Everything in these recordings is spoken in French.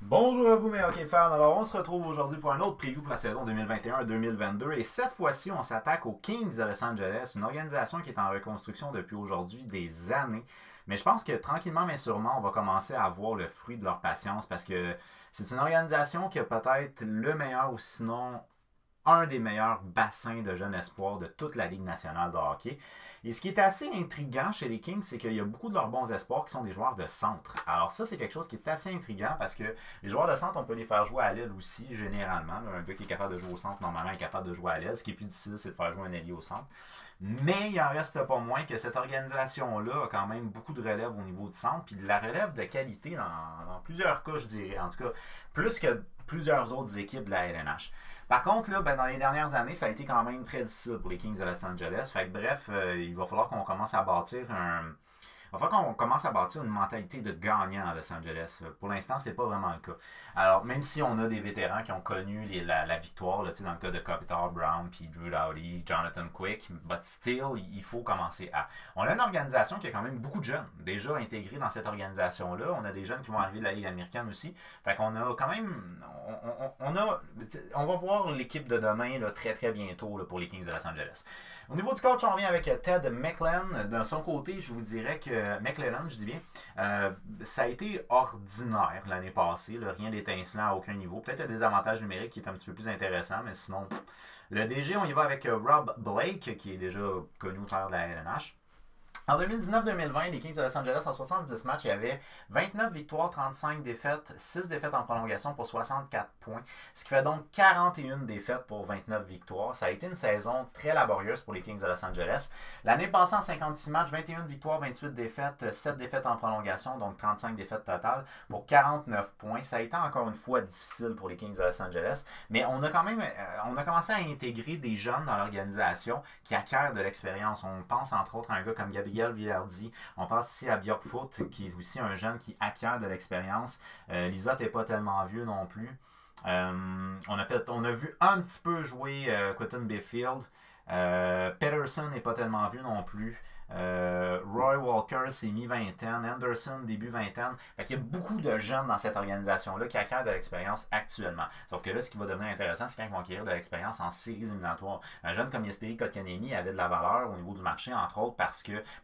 Bonjour à vous mes hockey fans, alors on se retrouve aujourd'hui pour un autre preview pour la saison 2021-2022 et cette fois-ci on s'attaque aux Kings de Los Angeles, une organisation qui est en reconstruction depuis aujourd'hui des années. Mais je pense que tranquillement mais sûrement on va commencer à voir le fruit de leur patience parce que c'est une organisation qui a peut-être le meilleur ou sinon un des meilleurs bassins de jeunes espoirs de toute la Ligue nationale de hockey. Et ce qui est assez intriguant chez les Kings, c'est qu'il y a beaucoup de leurs bons espoirs qui sont des joueurs de centre. Alors ça, c'est quelque chose qui est assez intriguant parce que les joueurs de centre, on peut les faire jouer à l'aile aussi, généralement. Un gars qui est capable de jouer au centre, normalement, est capable de jouer à l'aile. Ce qui est plus difficile, c'est de faire jouer un ailier au centre. Mais il en reste pas moins que cette organisation-là a quand même beaucoup de relève au niveau du centre, puis de la relève de qualité dans plusieurs cas, je dirais. En tout cas, plus que plusieurs autres équipes de la LNH. Par contre, là, dans les dernières années, ça a été quand même très difficile pour les Kings de Los Angeles. Fait que bref, il va falloir qu'on commence à bâtir une mentalité de gagnant à Los Angeles. Pour l'instant, c'est pas vraiment le cas. Alors, même si on a des vétérans qui ont connu la victoire, là, dans le cas de Kopitar Brown, puis Drew Doughty, Jonathan Quick, but still, il faut commencer à. On a une organisation qui a quand même beaucoup de jeunes déjà intégrés dans cette organisation-là. On a des jeunes qui vont arriver de la Ligue américaine aussi. Fait qu'on a quand même. On va voir l'équipe de demain là, très très bientôt là, pour les Kings de Los Angeles. Au niveau du coach, on revient avec Ted McLellan. De son côté, je vous dirais que McLellan, je dis bien, ça a été ordinaire l'année passée. Là, rien d'étincelant à aucun niveau. Peut-être un désavantage numérique qui est un petit peu plus intéressant, mais sinon, le DG, on y va avec Rob Blake, qui est déjà connu au travers de la LNH. En 2019-2020, les Kings de Los Angeles, en 70 matchs, il y avait 29 victoires, 35 défaites, 6 défaites en prolongation pour 64 points, ce qui fait donc 41 défaites pour 29 victoires. Ça a été une saison très laborieuse pour les Kings de Los Angeles. L'année passée, en 56 matchs, 21 victoires, 28 défaites, 7 défaites en prolongation, donc 35 défaites totales pour 49 points. Ça a été encore une fois difficile pour les Kings de Los Angeles, mais on a quand même on a commencé à intégrer des jeunes dans l'organisation qui acquièrent de l'expérience. On pense entre autres à un gars comme Gabriel Villardi. On passe ici à Björkfoot, qui est aussi un jeune qui acquiert de l'expérience. Lizotte n'est pas tellement vieux non plus. On a vu un petit peu jouer Quentin Bayfield. Peterson n'est pas tellement vieux non plus. Roy Walker s'est mis vingtaine, Anderson début vingtaine. Fait qu'il y a beaucoup de jeunes dans cette organisation-là qui acquièrent de l'expérience actuellement. Sauf que là, ce qui va devenir intéressant, c'est quand ils vont acquérir de l'expérience en séries éliminatoires. Un jeune comme Jesperi Kotkaniemi avait de la valeur au niveau du marché, entre autres, pas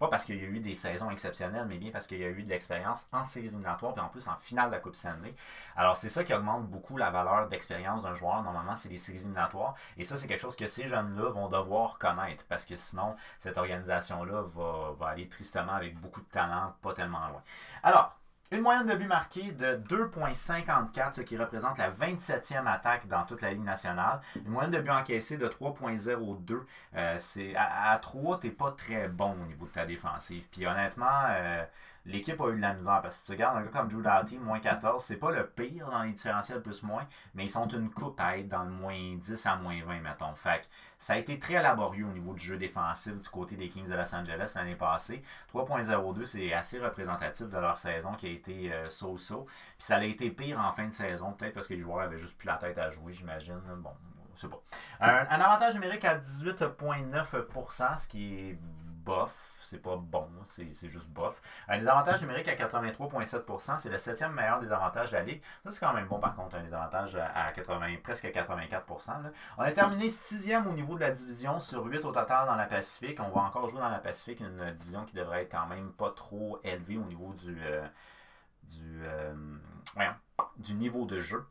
parce qu'il y a eu des saisons exceptionnelles, mais bien parce qu'il y a eu de l'expérience en séries éliminatoires, puis en plus en finale de la Coupe Stanley. Alors, c'est ça qui augmente beaucoup la valeur d'expérience d'un joueur. Normalement, c'est les séries éliminatoires. Et ça, c'est quelque chose que ces jeunes-là vont devoir connaître, parce que sinon, cette organisation-là va aller tristement avec beaucoup de talent, pas tellement loin. Alors, une moyenne de buts marqués de 2,54, ce qui représente la 27e attaque dans toute la Ligue nationale. Une moyenne de buts encaissés de 3,02. À 3, t'es pas très bon au niveau de ta défensive. Puis honnêtement, l'équipe a eu de la misère. Parce que si tu regardes un gars comme Drew Doughty, moins 14, c'est pas le pire dans les différentiels plus-moins, mais ils sont une coupe à être dans le moins 10 à moins 20, mettons. Fait que ça a été très laborieux au niveau du jeu défensif du côté des Kings de Los Angeles l'année passée. 3,02, c'est assez représentatif de leur saison qui a été so-so. Puis ça a été pire en fin de saison, peut-être parce que les joueurs avaient juste plus la tête à jouer, j'imagine. Bon, c'est pas. Un avantage numérique à 18,9%, ce qui est bof. C'est pas bon, c'est juste bof. Un désavantage numérique à 83,7%, c'est le 7e meilleur désavantage de la Ligue. Ça, c'est quand même bon, par contre, un désavantage à presque 84%. Là. On a terminé 6e au niveau de la division sur 8 au total dans la Pacifique. On va encore jouer dans la Pacifique, une division qui devrait être quand même pas trop élevée au niveau du niveau de jeu.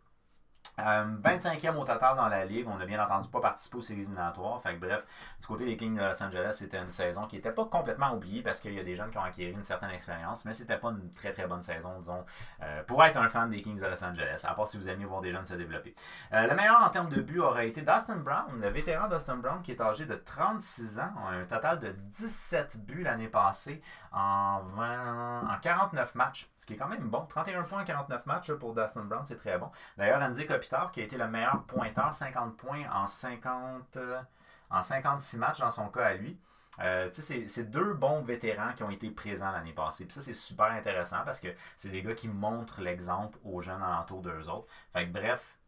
25e au total dans la ligue. On n'a bien entendu pas participer aux séries éliminatoires. Fait que bref, du côté des Kings de Los Angeles, c'était une saison qui n'était pas complètement oubliée parce qu'il y a des jeunes qui ont acquis une certaine expérience, mais c'était pas une très très bonne saison, disons, pour être un fan des Kings de Los Angeles, à part si vous aimez voir des jeunes se développer. Le meilleur en termes de buts aurait été Dustin Brown, le vétéran Dustin Brown qui est âgé de 36 ans, un total de 17 buts l'année passée en 49 matchs, ce qui est quand même bon. 31 points en 49 matchs pour Dustin Brown, c'est très bon. D'ailleurs, Andy Kopitar, qui a été le meilleur pointeur, 50 points en 56 matchs dans son cas à lui. C'est deux bons vétérans qui ont été présents l'année passée. Puis ça, c'est super intéressant parce que c'est des gars qui montrent l'exemple aux jeunes alentours d'eux autres. Fait que bref,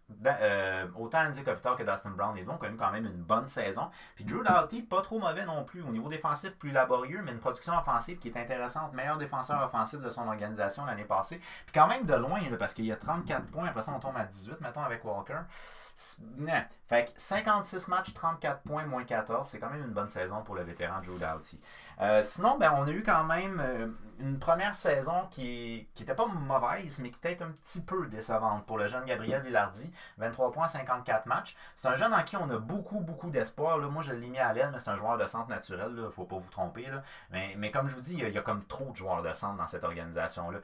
autant Andy Kopitar que Dustin Brown, les deux ont connu quand même une bonne saison. Puis Drew Doughty, pas trop mauvais non plus. Au niveau défensif, plus laborieux, mais une production offensive qui est intéressante. Meilleur défenseur offensif de son organisation l'année passée. Puis quand même de loin, là, parce qu'il y a 34 points. Après ça, on tombe à 18, mettons, avec Walker. Fait que 56 matchs, 34 points, moins 14. C'est quand même une bonne saison pour le vétéran Drew Doughty. Sinon, ben, on a eu quand même une première saison qui n'était pas mauvaise, mais peut-être un petit peu décevante pour le jeune Gabriel Vilardi. 23 points, 54 matchs. C'est un jeune en qui on a beaucoup d'espoir. Là. Moi, je l'ai mis à l'aile, mais c'est un joueur de centre naturel. Il ne faut pas vous tromper. Là. Mais comme je vous dis, il y a comme trop de joueurs de centre dans cette organisation-là.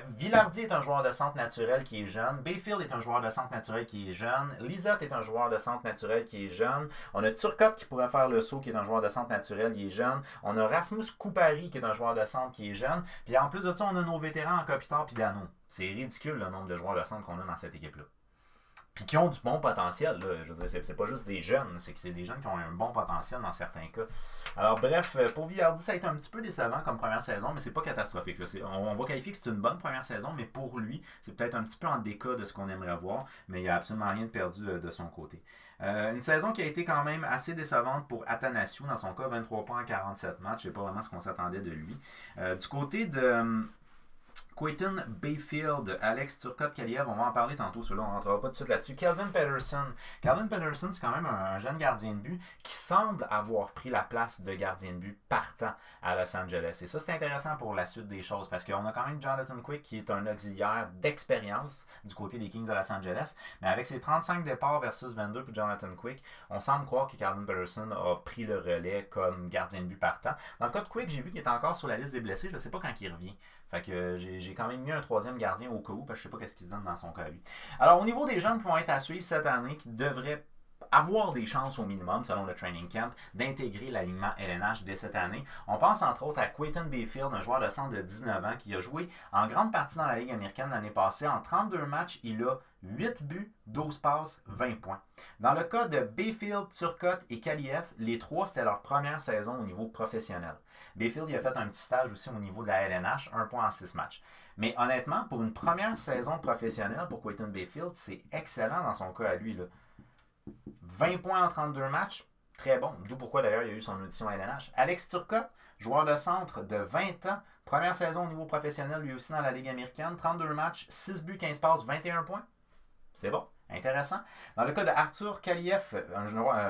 Vilardi est un joueur de centre naturel qui est jeune. Bayfield est un joueur de centre naturel qui est jeune. Lizotte est un joueur de centre naturel qui est jeune. On a Turcotte qui pourrait faire le saut, qui est un joueur de centre naturel qui est jeune. On a Rasmus Kupari qui est un joueur de centre qui est jeune. Puis en plus de ça, on a nos vétérans en Kopitar et Dano. C'est ridicule le nombre de joueurs de centre qu'on a dans cette équipe-là. Puis qui ont du bon potentiel. Là. Je veux dire, c'est pas juste des jeunes, c'est que c'est des jeunes qui ont un bon potentiel dans certains cas. Alors bref, pour Vilardi, ça a été un petit peu décevant comme première saison, mais c'est pas catastrophique. Là. On va qualifier que c'est une bonne première saison, mais pour lui, c'est peut-être un petit peu en décas de ce qu'on aimerait voir, mais il n'y a absolument rien de perdu de son côté. Une saison qui a été quand même assez décevante pour Athanasiou, dans son cas, 23 points en 47 matchs, c'est pas vraiment ce qu'on s'attendait de lui. Du côté de Quayton Bayfield, Alex Turcotte-Kaliev, on va en parler tantôt, ceux-là, on ne rentrera pas tout de suite là-dessus. Calvin Pedersen. Calvin Pedersen, c'est quand même un jeune gardien de but qui semble avoir pris la place de gardien de but partant à Los Angeles. Et ça, c'est intéressant pour la suite des choses parce qu'on a quand même Jonathan Quick qui est un auxiliaire d'expérience du côté des Kings de Los Angeles. Mais avec ses 35 départs versus 22 pour Jonathan Quick, on semble croire que Calvin Pedersen a pris le relais comme gardien de but partant. Dans le cas de Quick, j'ai vu qu'il est encore sur la liste des blessés. Je ne sais pas quand il revient. Fait que j'ai quand même mis un troisième gardien au cas où, parce que je sais pas ce qui se donne dans son cas lui. Alors, au niveau des jeunes qui vont être à suivre cette année, qui devraient avoir des chances au minimum, selon le training camp, d'intégrer l'alignement LNH dès cette année. On pense entre autres à Quayton Bayfield, un joueur de centre de 19 ans qui a joué en grande partie dans la Ligue américaine l'année passée. En 32 matchs, il a 8 buts, 12 passes, 20 points. Dans le cas de Bayfield, Turcotte et Kaliev, les trois, c'était leur première saison au niveau professionnel. Bayfield, il a fait un petit stage aussi au niveau de la LNH, 1 point en 6 matchs. Mais honnêtement, pour une première saison professionnelle pour Quayton Bayfield, c'est excellent dans son cas à lui. Là. 20 points en 32 matchs, très bon. D'où pourquoi d'ailleurs il y a eu son audition à LNH. Alex Turcotte, joueur de centre de 20 ans, première saison au niveau professionnel, lui aussi dans la Ligue américaine, 32 matchs, 6 buts, 15 passes, 21 points. C'est bon, intéressant. Dans le cas de Arthur Kaliev,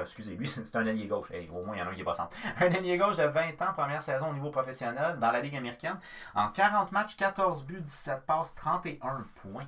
excusez, lui c'est un ailier gauche, hey, au moins il y en a un qui est pas centre. Un ailier gauche de 20 ans, première saison au niveau professionnel dans la Ligue américaine, en 40 matchs, 14 buts, 17 passes, 31 points.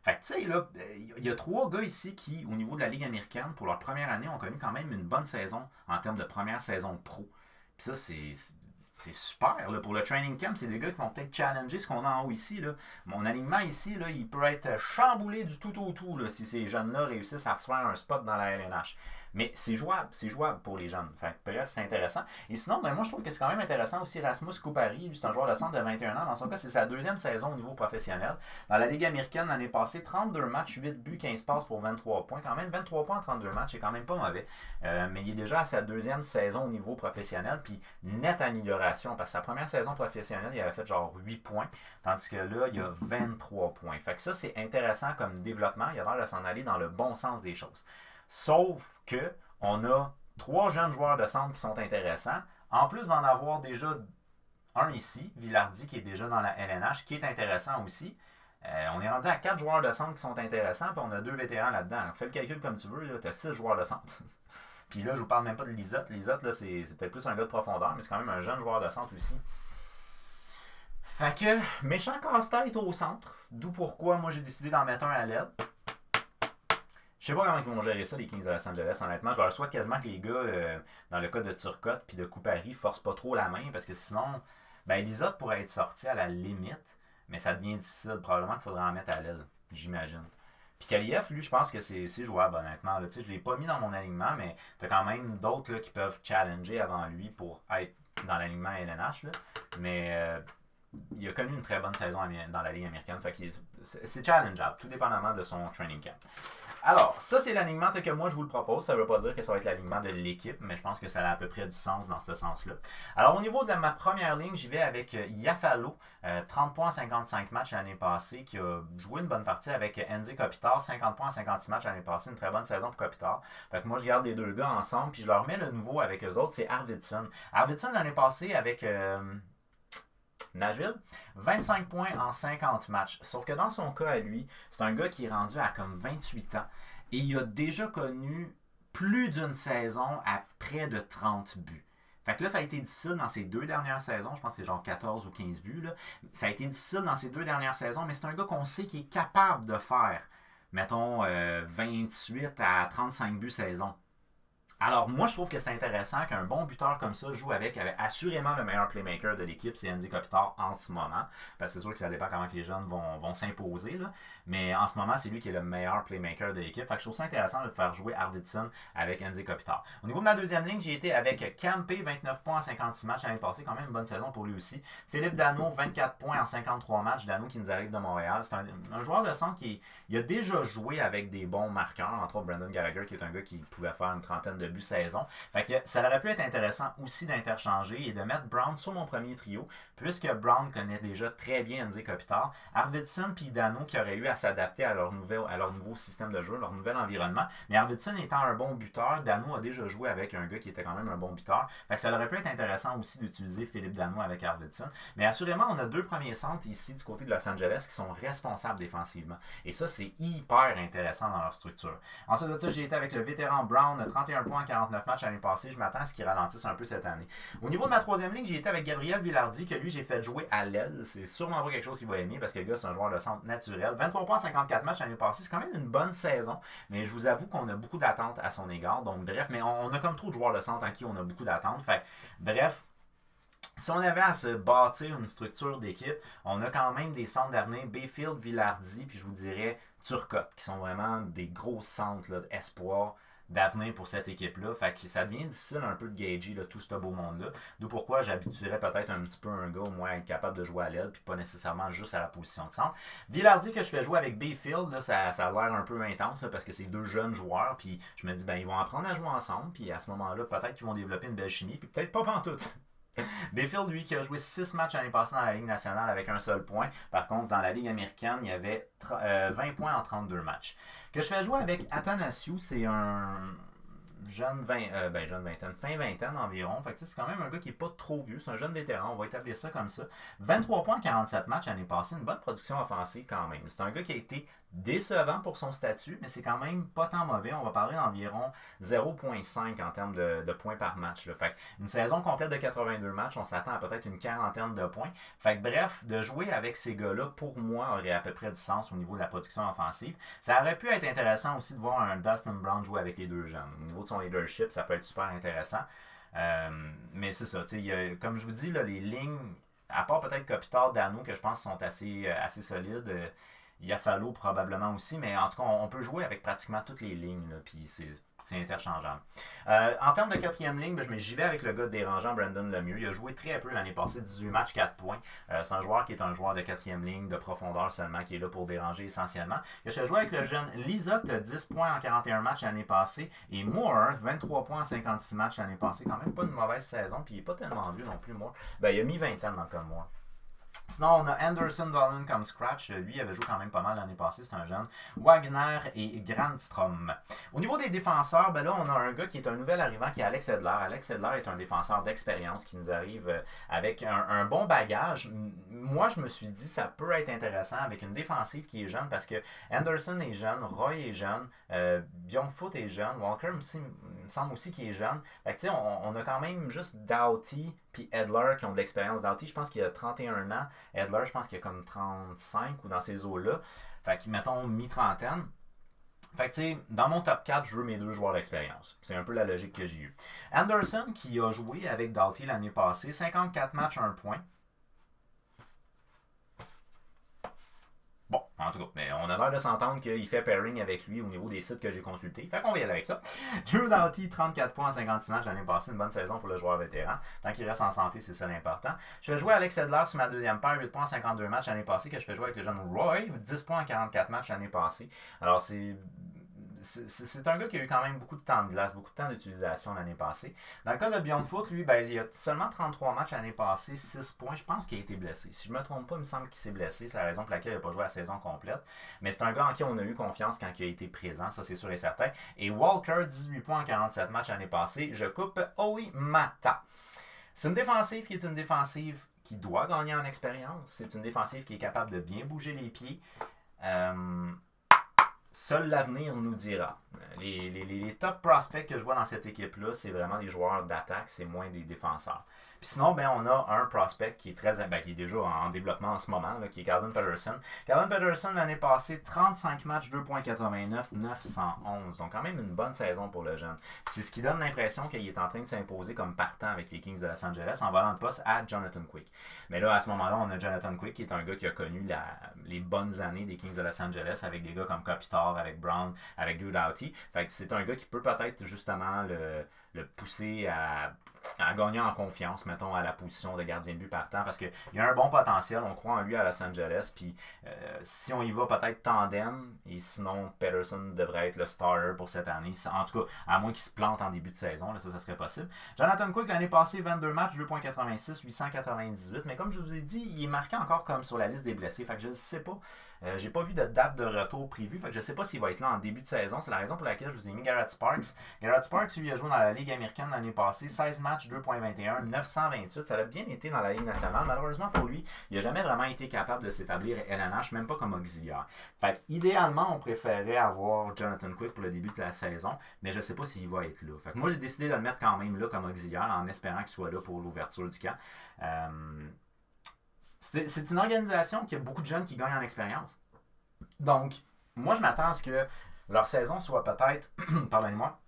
Fait que tu sais, là, il y a trois gars ici qui, au niveau de la Ligue américaine, pour leur première année, ont connu quand même une bonne saison en termes de première saison pro. Puis ça, c'est super. Là. Pour le training camp, c'est des gars qui vont peut-être challenger ce qu'on a en haut ici. Là. Mon alignement ici, là, il peut être chamboulé du tout au tout là, si ces jeunes-là réussissent à se faire un spot dans la LNH. Mais c'est jouable pour les jeunes. Fait que, bref, c'est intéressant. Et sinon, ben, moi, je trouve que c'est quand même intéressant aussi Rasmus Kupari. Lui, c'est un joueur de centre de 21 ans. Dans son cas, c'est sa deuxième saison au niveau professionnel. Dans la Ligue américaine, l'année passée, 32 matchs, 8 buts, 15 passes pour 23 points. Quand même, 23 points en 32 matchs, c'est quand même pas mauvais. Mais il est déjà à sa deuxième saison au niveau professionnel. Puis, nette amélioration. Parce que sa première saison professionnelle, il avait fait genre 8 points. Tandis que là, il y a 23 points. Fait que ça, c'est intéressant comme développement. Il a l'air de s'en aller dans le bon sens des choses. Sauf que on a trois jeunes joueurs de centre qui sont intéressants. En plus d'en avoir déjà un ici, Vilardi, qui est déjà dans la LNH, qui est intéressant aussi. On est rendu à 4 joueurs de centre qui sont intéressants, puis on a 2 vétérans là-dedans. Fais le calcul comme tu veux, tu as 6 joueurs de centre. Puis là, je vous parle même pas de Lizotte. Lizotte, là, c'est peut-être plus un gars de profondeur, mais c'est quand même un jeune joueur de centre aussi. Fait que, méchant casse-tête au centre. D'où pourquoi moi j'ai décidé d'en mettre un à l'aile. Je sais pas comment ils vont gérer ça, les Kings de Los Angeles, honnêtement. Je leur souhaite quasiment que les gars, dans le cas de Turcotte puis de Kupari, forcent pas trop la main, parce que sinon, ben Lizotte pourrait être sorti à la limite, mais ça devient difficile. Probablement qu'il faudrait en mettre à l'aile, j'imagine. Puis Kaliev, lui, je pense que c'est jouable, honnêtement. Là. Je ne l'ai pas mis dans mon alignement, mais tu as quand même d'autres là, qui peuvent challenger avant lui pour être dans l'alignement LNH. Là. Mais il a connu une très bonne saison dans la Ligue américaine. Fait que c'est challengeable, tout dépendamment de son training camp. Alors, ça, c'est l'alignement que moi, je vous le propose. Ça ne veut pas dire que ça va être l'alignement de l'équipe, mais je pense que ça a à peu près du sens dans ce sens-là. Alors, au niveau de ma première ligne, j'y vais avec Iafallo, 30 points en 55 matchs l'année passée, qui a joué une bonne partie avec Anze Kopitar, 50 points en 56 matchs l'année passée, une très bonne saison pour Kopitar. Fait que moi, je garde les deux gars ensemble, puis je leur mets le nouveau avec eux autres, c'est Arvidsson. Arvidsson, l'année passée, avec Nashville, 25 points en 50 matchs. Sauf que dans son cas à lui, c'est un gars qui est rendu à comme 28 ans et il a déjà connu plus d'une saison à près de 30 buts. Fait que là, ça a été difficile dans ces 2 dernières saisons. Je pense que c'est genre 14 ou 15 buts. Là. Ça a été difficile dans ces 2 dernières saisons, mais c'est un gars qu'on sait qu'il est capable de faire, mettons, 28 à 35 buts saison. Alors, moi, je trouve que c'est intéressant qu'un bon buteur comme ça joue avec assurément le meilleur playmaker de l'équipe, c'est Anze Kopitar en ce moment. Parce que c'est sûr que ça dépend comment les jeunes vont s'imposer. Là. Mais en ce moment, c'est lui qui est le meilleur playmaker de l'équipe. Fait que je trouve ça intéressant de faire jouer Arvidsson avec Anze Kopitar. Au niveau de ma deuxième ligne, j'ai été avec Kempe, 29 points en 56 matchs l'année passée. Quand même une bonne saison pour lui aussi. Philippe Danault, 24 points en 53 matchs. Danault qui nous arrive de Montréal. C'est un joueur de centre qui a déjà joué avec des bons marqueurs. Entre autres, Brendan Gallagher, qui est un gars qui pouvait faire une trentaine de buts saison. Fait que ça aurait pu être intéressant aussi d'interchanger et de mettre Brown sur mon premier trio, puisque Brown connaît déjà très bien Anze Kopitar. Arvidsson et Danault qui auraient eu à s'adapter à leur nouveau système de jeu, leur nouvel environnement. Mais Arvidsson étant un bon buteur, Danault a déjà joué avec un gars qui était quand même un bon buteur. Fait que ça aurait pu être intéressant aussi d'utiliser Philippe Danault avec Arvidsson. Mais assurément, on a 2 premiers centres ici du côté de Los Angeles qui sont responsables défensivement. Et ça, c'est hyper intéressant dans leur structure. Ensuite de ça, j'ai été avec le vétéran Brown, 31 points en 49 matchs l'année passée. Je m'attends à ce qu'il ralentisse un peu cette année. Au niveau de ma troisième ligne, j'ai été avec Gabriel Vilardi, que lui, j'ai fait jouer à l'aile. C'est sûrement pas quelque chose qu'il va aimer parce que le gars, c'est un joueur de centre naturel. 23 points en 54 matchs l'année passée. C'est quand même une bonne saison, mais je vous avoue qu'on a beaucoup d'attentes à son égard. Donc, bref, mais on a comme trop de joueurs de centre en qui on a beaucoup d'attentes. Fait bref. Si on avait à se bâtir une structure d'équipe, on a quand même des centres d'avenir, Bayfield, Vilardi, puis je vous dirais Turcotte, qui sont vraiment des gros centres d'espoir d'avenir pour cette équipe-là. Fait que ça devient difficile un peu de gager là, tout ce beau monde-là. D'où pourquoi j'habituerais peut-être un petit peu un gars au moins à être capable de jouer à l'aile, puis pas nécessairement juste à la position de centre. Vilardi que je fais jouer avec Bayfield, là, ça a l'air un peu intense là, parce que c'est 2 jeunes joueurs, puis je me dis ben ils vont apprendre à jouer ensemble, puis à ce moment-là, peut-être qu'ils vont développer une belle chimie, puis peut-être pas pantoute. Bayfield, lui, qui a joué 6 matchs l'année passée dans la Ligue nationale avec un seul point. Par contre, dans la Ligue américaine, il y avait 20 points en 32 matchs. Que je fais jouer avec Athanasiou, c'est un jeune vingtaine, fin vingtaine environ. Fait que c'est quand même un gars qui n'est pas trop vieux. C'est un jeune vétéran, on va établir ça comme ça. 23 points en 47 matchs l'année passée, une bonne production offensive quand même. C'est un gars qui a été décevant pour son statut, mais c'est quand même pas tant mauvais. On va parler d'environ 0,5 en termes de points par match. Là. Fait une saison complète de 82 matchs, on s'attend à peut-être une quarantaine de points. Fait que bref, de jouer avec ces gars-là, pour moi, aurait à peu près du sens au niveau de la production offensive. Ça aurait pu être intéressant aussi de voir un Dustin Brown jouer avec les 2 jeunes. Au niveau de son leadership, ça peut être super intéressant. Mais c'est ça, comme je vous dis, là, les lignes, à part peut-être Kopitar, Danault, que je pense sont assez solides, Iafallo probablement aussi, mais en tout cas, on peut jouer avec pratiquement toutes les lignes, là, puis c'est interchangeable. En termes de quatrième ligne, j'y vais avec le gars dérangeant, Brandon Lemieux. Il a joué très peu l'année passée, 18 matchs, 4 points. C'est un joueur qui est un joueur de quatrième ligne, de profondeur seulement, qui est là pour déranger essentiellement. Je vais jouer avec le jeune Lizotte, 10 points en 41 matchs l'année passée, et Moore, 23 points en 56 matchs l'année passée. Quand même pas une mauvaise saison, puis il n'est pas tellement vieux non plus, Moore. Il a mis 20 ans dans le cas de Moore. Sinon, on a Anderson Dolan comme scratch. Lui, il avait joué quand même pas mal l'année passée. C'est un jeune. Wagner et Grandstrom. Au niveau des défenseurs, là, on a un gars qui est un nouvel arrivant, qui est Alex Edler. Alex Edler est un défenseur d'expérience qui nous arrive avec un bon bagage. Moi, je me suis dit, ça peut être intéressant avec une défensive qui est jeune parce que Anderson est jeune, Roy est jeune, Bjornfoot est jeune, Walker me semble aussi qu'il est jeune. Fait que, on a quand même juste Doughty puis Edler qui ont de l'expérience. Doughty, je pense qu'il a 31 ans. Edler, je pense qu'il a comme 35 ou dans ces eaux-là. Fait que, mettons, mi-trentaine. Fait que, tu sais, dans mon top 4, je veux mes 2 joueurs d'expérience. C'est un peu la logique que j'ai eue. Anderson, qui a joué avec Doughty l'année passée, 54 matchs, 1 point. Bon, en tout cas, mais on a l'air de s'entendre qu'il fait pairing avec lui au niveau des sites que j'ai consultés. Fait qu'on va y aller avec ça. Drew Doughty, 34 points en 56 matchs l'année passée, une bonne saison pour le joueur vétéran. Tant qu'il reste en santé, c'est ça l'important. Je fais jouer Alex Edler sur ma deuxième paire, 8 points en 52 matchs l'année passée, que je fais jouer avec le jeune Roy, 10 points en 44 matchs l'année passée. Alors c'est un gars qui a eu quand même beaucoup de temps de glace, beaucoup de temps d'utilisation l'année passée. Dans le cas de Beyond Foot, lui, il a seulement 33 matchs l'année passée, 6 points. Je pense qu'il a été blessé. Si je ne me trompe pas, il me semble qu'il s'est blessé. C'est la raison pour laquelle il n'a pas joué la saison complète. Mais c'est un gars en qui on a eu confiance quand il a été présent, ça c'est sûr et certain. Et Walker, 18 points en 47 matchs l'année passée. Je coupe Oli Mata. C'est une défensive qui est une défensive qui doit gagner en expérience. C'est une défensive qui est capable de bien bouger les pieds. Seul l'avenir nous dira. Les top prospects que je vois dans cette équipe-là, c'est vraiment des joueurs d'attaque, c'est moins des défenseurs. Puis sinon, on a un prospect qui est qui est déjà en développement en ce moment, là, qui est Calvin Patterson. Calvin Patterson, l'année passée, 35 matchs, 2.89, 911. Donc quand même une bonne saison pour le jeune. Puis c'est ce qui donne l'impression qu'il est en train de s'imposer comme partant avec les Kings de Los Angeles en volant de poste à Jonathan Quick. Mais là, à ce moment-là, on a Jonathan Quick qui est un gars qui a connu les bonnes années des Kings de Los Angeles avec des gars comme Kopitar, avec Brown, avec Drew Doughty. Fait que c'est un gars qui peut peut-être justement le pousser à gagner en confiance, mettons, à la position de gardien de but partant, parce qu'il y a un bon potentiel, on croit en lui à Los Angeles, puis si on y va peut-être tandem, et sinon Patterson devrait être le starter pour cette année, en tout cas, à moins qu'il se plante en début de saison, là, ça serait possible. Jonathan Quick, l'année passée, 22 matchs, 2.86, 898, mais comme je vous ai dit, il est marqué encore comme sur la liste des blessés, fait que je ne sais pas. J'ai pas vu de date de retour prévue, fait que je sais pas s'il va être là en début de saison. C'est la raison pour laquelle je vous ai mis Garrett Sparks. Garrett Sparks, lui, a joué dans la Ligue américaine l'année passée, 16 matchs, 2.21, 928. Ça a bien été dans la Ligue nationale. Malheureusement pour lui, il n'a jamais vraiment été capable de s'établir LNH, même pas comme auxiliaire. Fait que, idéalement, on préférait avoir Jonathan Quick pour le début de la saison, mais je sais pas s'il va être là. Fait que moi, j'ai décidé de le mettre quand même là comme auxiliaire en espérant qu'il soit là pour l'ouverture du camp. C'est une organisation qui a beaucoup de jeunes qui gagnent en expérience. Donc, moi, je m'attends à ce que leur saison soit peut-être, pardonnez-moi,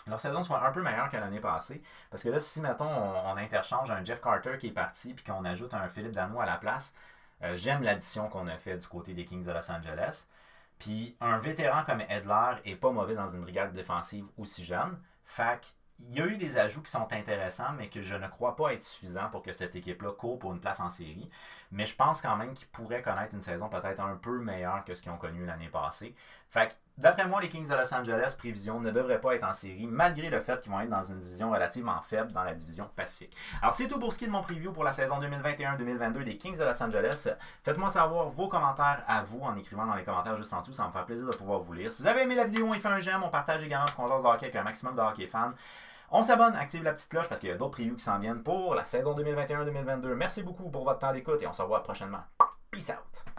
leur saison soit un peu meilleure que l'année passée. Parce que là, si, mettons, on interchange un Jeff Carter qui est parti puis qu'on ajoute un Philippe Danault à la place, j'aime l'addition qu'on a fait du côté des Kings de Los Angeles. Puis, un vétéran comme Edler est pas mauvais dans une brigade défensive aussi jeune. Fait il y a eu des ajouts qui sont intéressants, mais que je ne crois pas être suffisants pour que cette équipe-là court pour une place en série. Mais je pense quand même qu'ils pourraient connaître une saison peut-être un peu meilleure que ce qu'ils ont connu l'année passée. Fait que, d'après moi, les Kings de Los Angeles, prévision, ne devraient pas être en série, malgré le fait qu'ils vont être dans une division relativement faible dans la division Pacifique. Alors, c'est tout pour ce qui est de mon preview pour la saison 2021-2022 des Kings de Los Angeles. Faites-moi savoir vos commentaires à vous en écrivant dans les commentaires juste en dessous. Ça me fait plaisir de pouvoir vous lire. Si vous avez aimé la vidéo, on y fait un j'aime. On partage également pour qu'on jase de hockey avec un maximum de hockey fans. On s'abonne, active la petite cloche parce qu'il y a d'autres previews qui s'en viennent pour la saison 2021-2022. Merci beaucoup pour votre temps d'écoute et on se revoit prochainement. Peace out!